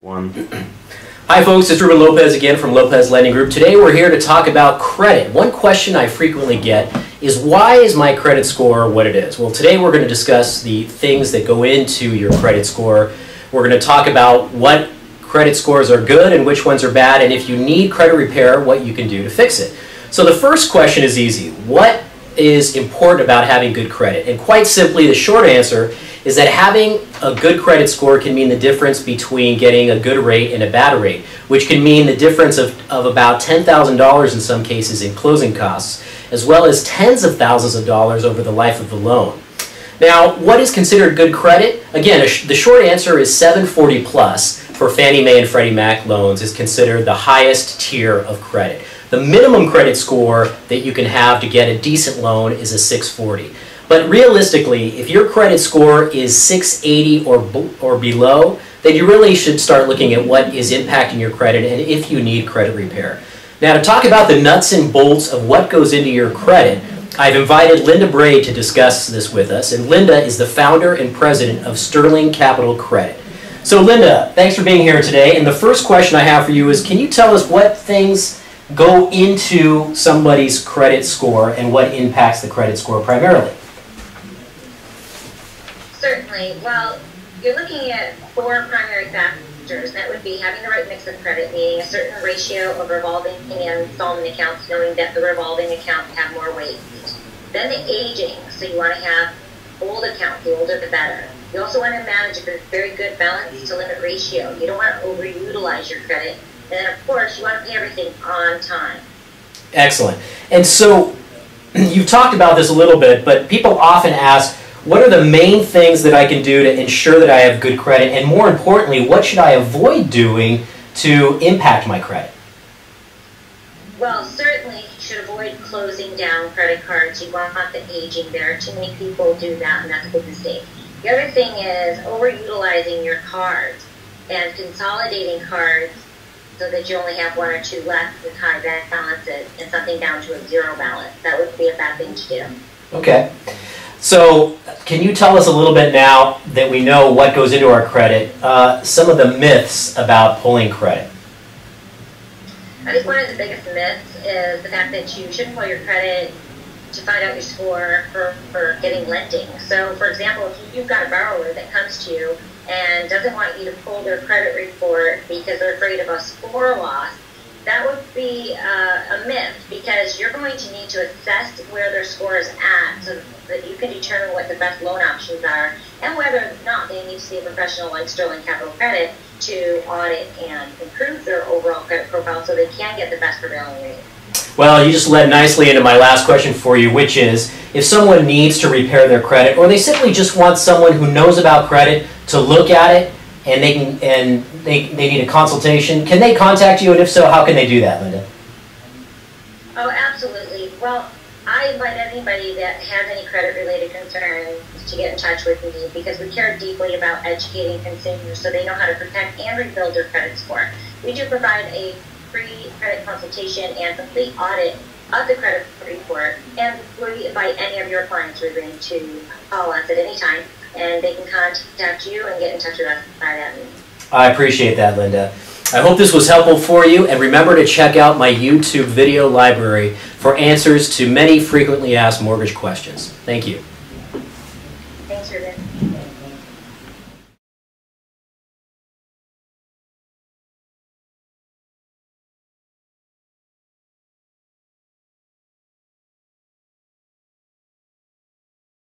One. Hi folks, it's Ruben Lopez again from Lopez Lending Group. Today we're here to talk about credit. One question I frequently get is, why is my credit score what it is? Well, today we're going to discuss the things that go into your credit score. We're going to talk about what credit scores are good and which ones are bad, and if you need credit repair, what you can do to fix it. So the first question is easy. What is important about having good credit? And quite simply, the short answer is that having a good credit score can mean the difference between getting a good rate and a bad rate, which can mean the difference of about $10,000 in some cases in closing costs, as well as tens of thousands of dollars over the life of the loan. Now, what is considered good credit? Again, the short answer is 740 plus for Fannie Mae and Freddie Mac loans is considered the highest tier of credit. The minimum credit score that you can have to get a decent loan is a 640. But realistically, if your credit score is 680 or below, then you really should start looking at what is impacting your credit and if you need credit repair. Now, to talk about the nuts and bolts of what goes into your credit, I've invited Linda Braid to discuss this with us, and Linda is the founder and president of Sterling Capital Credit. So Linda, thanks for being here today, and the first question I have for you is, can you tell us what things go into somebody's credit score and what impacts the credit score primarily? Certainly. Well, you're looking at four primary factors. That would be having the right mix of credit, meaning a certain ratio of revolving and installment accounts, knowing that the revolving accounts have more weight. Then the aging, so you want to have old accounts, the older the better. You also want to manage a very good balance to limit ratio. You don't want to overutilize your credit. And then, of course, you want to pay everything on time. Excellent. And so you've talked about this a little bit, but people often ask, what are the main things that I can do to ensure that I have good credit? And more importantly, what should I avoid doing to impact my credit? Well, certainly you should avoid closing down credit cards. You want the aging there. Too many people do that, and that's a big mistake. The other thing is overutilizing your cards and consolidating cards so that you only have one or two left with high balances and something down to a zero balance. That would be a bad thing to do. Okay. So can you tell us a little bit, now that we know what goes into our credit, some of the myths about pulling credit? I think one of the biggest myths is the fact that you shouldn't pull your credit to find out your score for getting lending. So, for example, if you've got a borrower that comes to you and doesn't want you to pull their credit report because they're afraid of a score loss, that would be a myth, because you're going to need to assess where their score is at so that you can determine what the best loan options are and whether or not they need to see a professional like Sterling Capital Credit to audit and improve their overall credit profile so they can get the best prevailing rate. Well, you just led nicely into my last question for you, which is, if someone needs to repair their credit, or they simply just want someone who knows about credit to look at it, and they need a consultation, can they contact you, and if so, how can they do that, Linda? Oh, absolutely. Well, I invite anybody that has any credit-related concerns to get in touch with me, because we care deeply about educating consumers so they know how to protect and rebuild their credit score. We do provide a free credit consultation and complete audit of the credit report, and we invite any of your clients, Ruben, to call us at any time, and they can contact you and get in touch with us by that means. I appreciate that, Linda. I hope this was helpful for you, and remember to check out my YouTube video library for answers to many frequently asked mortgage questions. Thank you.